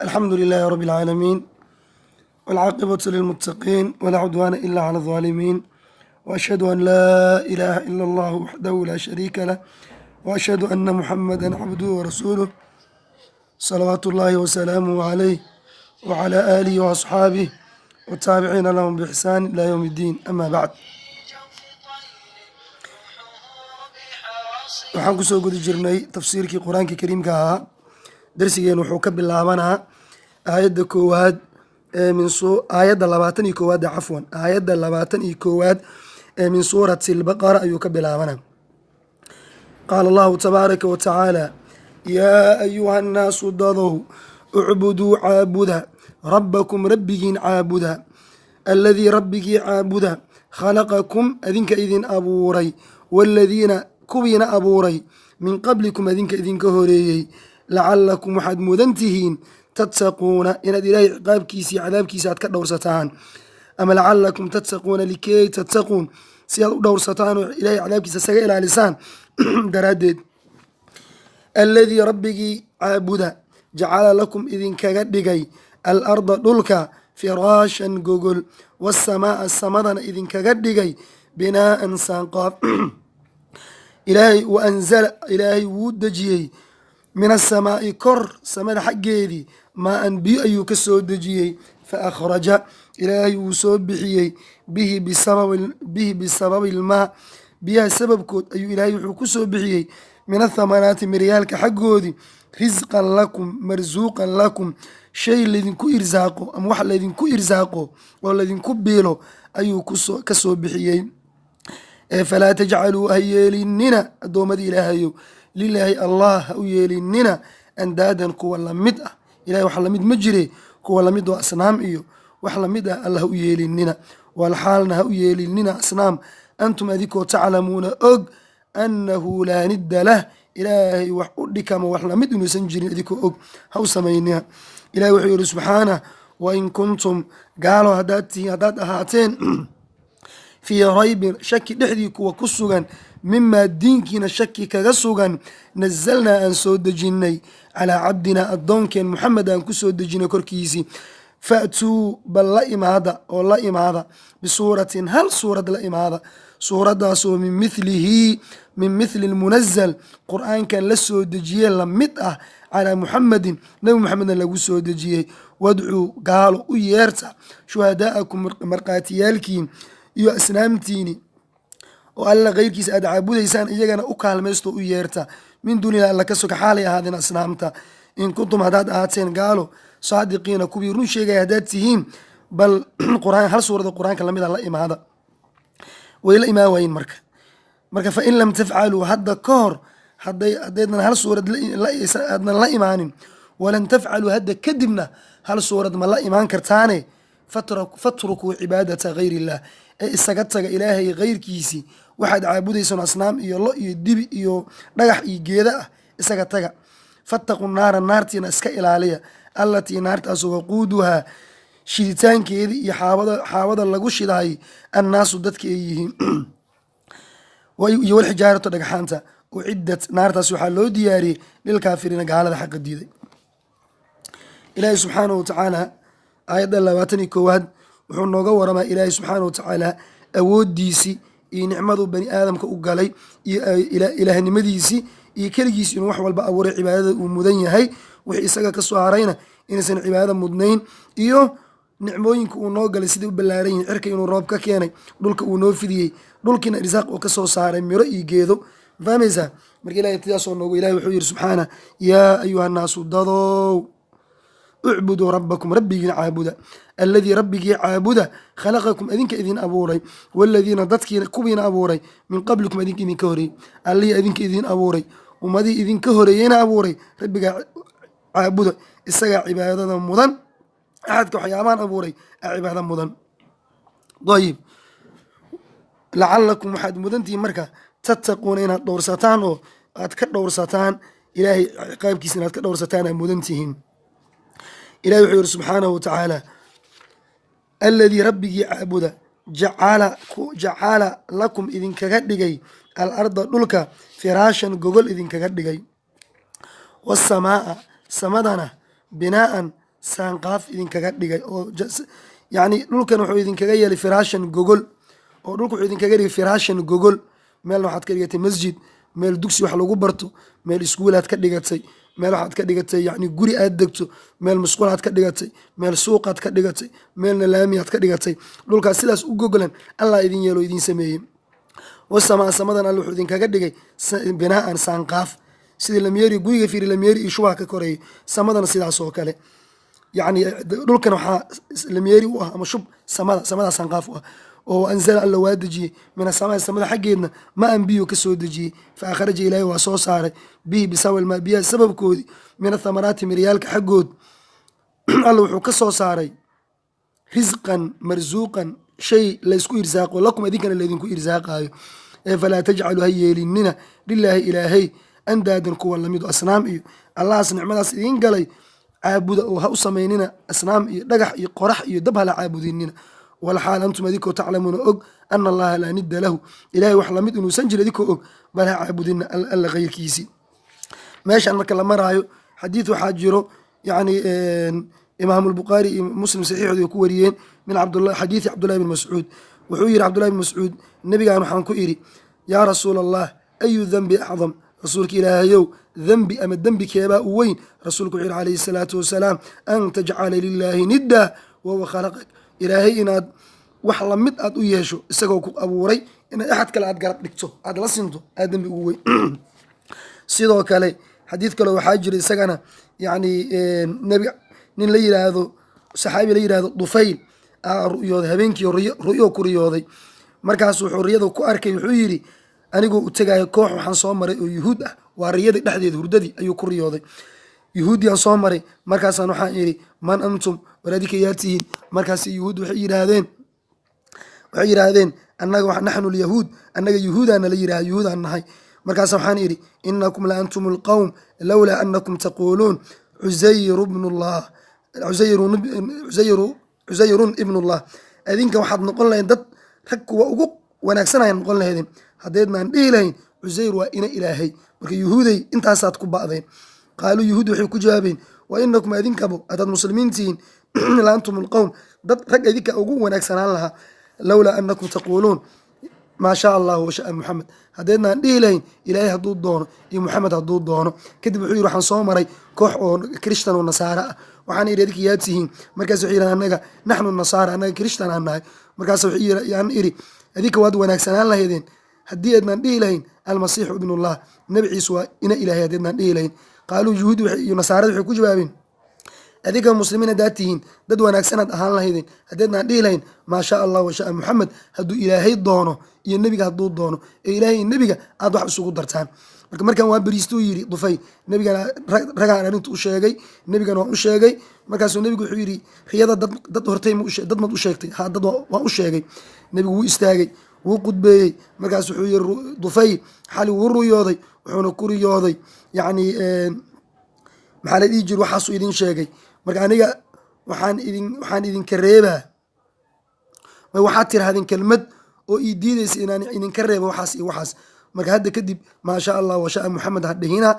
الحمد لله رب العالمين والعاقبة للمتقين ولا عدوان إلا على الظالمين وأشهد أن لا إله إلا الله وحده لا شريك له وأشهد أن محمدا عبده ورسوله صلوات الله وسلامه عليه وعلى آله وأصحابه والتابعين لهم بإحسان إلى يوم الدين أما بعد. waxaan kusoo guda jirnay tafsiirkii qur-aanka kariimka ahaa. darsigeen wuxuu ka bilaabanaa aayadda koowaad aayadda 21 cafwan aayadda 21 ee min suurati albaqara ayuu ka bilaabanaa. qaala allahu tabaaraka wa tacaala yaa ayuha annaasu dadow ucbuduu caabuda rabbakum rabbigiin caabuda alladii rabbigii caabuda khalaqakum adinka idin abuuray waaladiina kuwiina abuuray min qablikum adinka idinka horeeyey lacalakum waxaad mudan tihiin tattaquuna inaad ilaahay ciqaabkiisa iyo cadaabkiisa aad ka dhowrsataan, ama lacalakum tattaquuna likay tattaquun si aad u dhowrsataan oo ilaahay cadaabkiisa isaga ilaalisaan daraaddeed. alladii rabbigii caabuda jacala lakum idinkaga dhigay alarda dhulka firaashan gogol waasamaaa samadana idinkaga dhigay binaa'an saanqaaf. ilaahay wa anzala ilaahay wuu dejiyey min asamaa'i kor samada xaggeedii maa-an biyo ayuu ka soo dejiyey fa akhraja ilaahay wuu soo bixiyey bihi bisababi ilmaa biyaha sababkood ayuu ilaahay wuxuu ku soo bixiyey min athamaraati miryaalka xaggoodii risqan lakum marsuuqan lakum shay laydinku irsaaqo ama wax laydinku irsaaqo oo laydinku biilo ayuu ka soo bixiyey. falaa tajcaluu ha yeelinina addoommada ilaahayow lilaahi allah ha u yeelinina andaadan kuwa lamid ah. ilahay wax lamid ma jire, kuwa lamid oo asnaam iyo wax lamid ah alla ha u yeelinina. walxaalna ha u yeelinina asnaam antum adikoo taclamuuna og annahu laa nidda lah ilaahay wax u dhikama wax lamid inuusan jirin adikoo og ha u samaynina. ilahay wuxuu yihi subxaanah wain kuntum gaalo haddaad ahaateen fii raybin shaki dhexdii kuwa ku sugan mimaa diinkiina shaki kaga sugan nazalnaa aan soo dejinnay calaa cabdinaa addoonkeen muxamed aan ku soo dejinay korkiisii fa'tuu bal la imaada oo la imaada bisuuratin hal suurad la imaada suuraddaasoo min mithli lmunazal qur-aankan la soo dejiyey lamid ah calaa muxamedin nebi muxamedna lagu soo dejiyey. wadcuu gaalo u yeerta shuhadaa'akum markhaatiyaalkiin iyo asnaamtiini oo alla keyrkiisa aad caabudaysaan iyagana u kaalmaysto u yeerta min duunilah alla ka soka xaalay ahaadeen asnaamta. in kuntum haddaad ahaateen gaalo saadiqiina kuwii run sheegaya haddaad tihiin bal hal suurada qur-aanka lamid a la imaada. way la imaan waayin marka fain lam tafcaluu hadda ka hor haddaydnan hal suurad aadnan la imaanin walan tafcaluu hadda kadibna hal suurad ma la imaan kartaane fatrukuu cibaadata gayr illah ee isaga taga ilaahay keyrkiisii waxaad caabudaysaan asnaam iyo lo iyo dibi iyo dhagax iyo geeda ah isaga taga. fattaqu naara naartiina iska ilaaliya allatii naartaasoo waquuduhaa shiditaankeedii iyo xaawada lagu shidahay annaasu dadka ay yihiin iyo walxijaaratu dhagxaanta uciddat naartaas waxaa loo diyaariyey lilkaafiriina gaalada xaqa diiday. ilaahay subxaanahu watacaala aayadda 21 wuxuu nooga waramaa ilaahay subxaana watacaala awooddiisii iyo nicmaduu bani aadamka u galay iyo ilaahnimadiisii iyo keligiisi inuu wax walba abuuray cibaadada uu mudan yahay, wixii isaga ka soo harayna inaysan cibaado mudnayn, iyo nicmooyinka uu noo galay siday u ballaaran yihin. cirka inuu roob ka keenay, dhulka uu noo fidiyey, dhulkiina irsaaq oo ka soo saaray miro iyo geedo. fahmaysaa marka ilahay tidaasoo noogu ilahay wuxuu yihi subxaana yaa ayuha nnaasu dadow ucbuduu rabbakum rabbigiin caabuda alladii rabbigii caabuda khalaqakum adinka idin abuuray waaladiina dadkiina kuwiina abuuray min qablikum adinka idinka horeeyey. allihii adinka idin abuuray ummadihii idinka horeeyeyna abuuray rabbigaa caabuda isagaa cibaadada mudan, axadka waxyaabahan abuuray cibaado mudan. ayib lacalakum waxaad mudantihiin marka tattaquuna inaad dhowrsataan oo aad ka dhowrsataan ilaahay ciqaabkiisa inaad ka dhowrsataan aad mudantihiin. ilahi wuxuu yihi subxaanahu watacaala alladii rabbigii caabuda jacala lakum idinkaga dhigay alarda dhulka firaashan gogol idinkaga dhigay, wasamaa samadana binaa'an saanqaaf idinkaga dhigay. oo yacni dhulkan wuxuu idinkaga yeelay firaashan gogol, oo dhulka wuxuu idinkaga dhigay firaashan gogol. meelna waxaad ka dhigatay masjid, meel dugsi wax lagu barto, meel iskuulaad ka dhigatay, meel waxaad ka dhigatay yacni guri aad degto, meel musqulaad ka dhigatay, meel suuqaad ka dhigatay, meelna laamiyaad ka dhigatay. dhulkaas sidaas u gogolan allah idin yeelo idin sameeyey. wasamaa samadan alle wuxuu idinkaga dhigay binaa'an saanqaaf, sidii lamyeeri guriga fiiri lamyeeri iyo shubaha ka koreeyay, samadana sidaas oo kale. yacni dhulkan waxaa lamyeeri u ah ama shub samadaa saanqaaf u ah. oo anzala alla waa dejiyey min asamaa samada xaggeedna ma an biyo ka soo dejiyey, fa akhraja ilaahi waa soo saaray bihi bisawal maa biyaha sababkoodii min athamaraati miryaalka xaggood alla wuxuu ka soo saaray risqan marsuuqan shay laysku irsaaqo lakum idinkana laydinku irsaaqaayo. falaa tajcalu ha yeelinina lilaahi ilaahay andaadan kuwa lamido asnaam iyo allahaas nicmadaas idin galay caabuda oo ha u samaynina asnaam iyo dhagax iyo qorax iyo dab hala caabudinina. walxaal antum adinkoo taclamuuna og ana allaha laa nidda lahu ilahay wax lamid inuusan jir adinkoo og bal ha caabudina alla keyrkiisii. meeshaan marka la maraayo xadiid waxaa jiro yani imaamu lbukhaari iyo muslim saxiixoodi ku wariyeen min xadiidi cabdullahi bn mascuud. wuxuu yihi cabdullahi bn mascuud, nebigaan waxaan ku idhi yaa rasuula allah ayu dembi acdam, rasuulka ilaahayow dembi ama dembi keebaa u weyn? rasuulku wuxuu yihi calayhi salaatu wasalaam an tajcala lilaahi nidda wahuwa khalaqak, ilaahay inaad wax lamid aad u yeesho isagoo ku abuuray, inaad axad kale aad garab dhigto aad la sinto aad dembi ugu weyn. sidoo kale xadiid kale waxaa jira isagana yani nebiga nin la yiraahdo saxaabi la yirahdo dufayl ruyooday habeenkii ru'yo ku riyooday. markaas wuxuu riyada ku arkay, wuxuu yidhi anigoo u tegaayo koox waxaan soo maray oo yuhuud ah, waa riyadii dhexdeeda hurdadii ayuu ku riyooday. yuhuudiyan soo maray, markaasaan waxaan idhi man antum, war adinka yaa tihiin? markaas yuhuud waxay yidhaahdeen annaga naxnu lyahuud, annaga yuhuudaana la yiraha yuhuudaan nahay. markaas waxaan idhi inakum la antum lqowm lowlaa anakum taquuluun cusayrun ibnullah, adinka waxaad noqon lahayn dad rag kuwa ugu wanaagsanaya noqon lahaydeen haddeednaan dhihi lahayn cusayr waa ina ilaahay. marka yuhuuday intaasaad ku ba'deen. qaaluu yuhuud waxay ku jawaabeen wa inakum adinkabo hadaad muslimiintihiin la antum lqowm, dad rag idinka ugu wanaagsanaan lahaa, lowlaa anakum taquuluun maa shaa allahu washaa muxamed, haddeednaan dhihi lahayn ilaahay hadduu doono iyo muxamed hadduu doono. kadib wuxuu yihi waxaan soo maray koox oo krishtan oo nasaara ah, waxaan idhi adinka yaa tihiin? markaas wuxuu yidhi annaga naxnu nasaara, annaga krishtan aan nahay. markaas yaan idhi adinka waad wanaagsanaan lahaydeen haddii aadnaan dhihi lahayn almasiixu ibnullah, nebi ciise waa ina ilaahay haddeednaan dhihi lahayn. qaaluu yuhuudi iyo nasaarada waxay ku jawaabeen adinka muslimiin haddaad tihiin dad wanaagsanaad ahaan lahaydeen haddeednaan dhihi lahayn maa shaa allah washaa muxamed, hadduu ilaahay doono iyo nebiga hadduu doono, ee ilaahay iyo nebiga aad wax isugu dartaan. markaan waa beriistuu yidhi dufay, nebigana ragaan arrinta u sheegay, nebigana waan u sheegay. markaasuu nebigu wuxuu yidhi riyada dad hortay dad maad u sheegtay? ha dad waan u sheegay. nebigu wuu istaagay, wuu qudbeeyey. markaas wuxuu yihi dufay xali wuu ruyooday, wuxuuna ku riyooday yani maxaa la dhihi jiri waxaasuu idin sheegay. marka aniga waxaan idinka reebaa, waxaad tirahdeen kelmad oo ii diideysa inaan idinka reebo waxaas iyo waxaas. marka hadda kadib maa shaa allah washaa muxamed ha dhihina,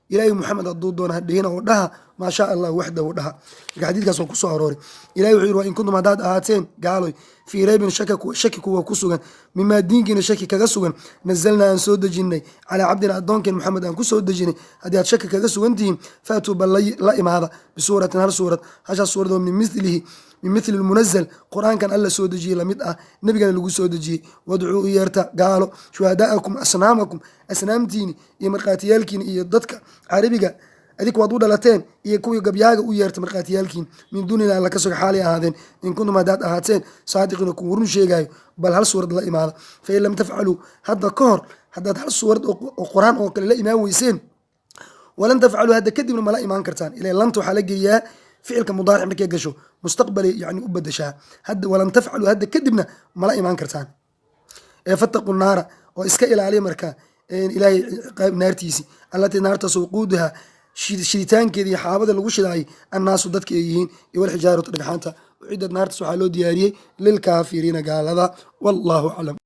ilaahay muxamed hadduu doono ha dhihina oo dhaha maa shaa allah waxdahu dhaha. marka xadiidkaas waa ku soo arooray. ilahi wuxuu yihi wa in kuntum haddaad ahaateen gaaloy fii raybin shaki kuwa ku sugan mimaa diinkiina shaki kaga sugan nazalnaa aan soo dejinay calaa cabdina addoonkeen maxamed aan ku soo dejinay, haddii aad shaki kaga sugan tihiin faatuu bal la imaada bisuuratin hal suurad, hashaas suurad oo min mithli lmunazal, qur-aankan alla soo dejiyey lamid ah, nebigana lagu soo dejiyey. wadcuu u yeerta gaalo shuhadaa'akum asnaamakum, asnaamtiini iyo markhaatiyaalkiini iyo dadka carabiga adinka waad u dhalateen iyo kuwii gabyaaga u yeerta markhaatiyaalkiin min duunina alla ka soga xaalay ahaadeen in kuntum haddaad ahaateen saadiqiina kuwa run sheegaayo bal hal suurad la imaada. fain lam tafcaluu, hadda ka hor haddaad hal suurad oo qur-aan oo kale la imaan weyseen, walan tafcaluu hadda kadibna mala imaan kartaan. ila lanta waxaa la geliyaa ficilka mudaaric markay gasho mustaqbalay yani u badashaa. hadda walan tafcaluu hadda kadibna mala imaan kartaan. fattaqu naara, oo iska ilaaliya marka ilaahay naartiisi, allatii naartaas wuquuduha shiditaankeeda iyo xaabada lagu shidaayay annaasu dadka ay yihiin, iyo walxijaaratu dhagxaanta. ucidad naartaas waxaa loo diyaariyey lilkaafiriina gaalada. wallahu aclam.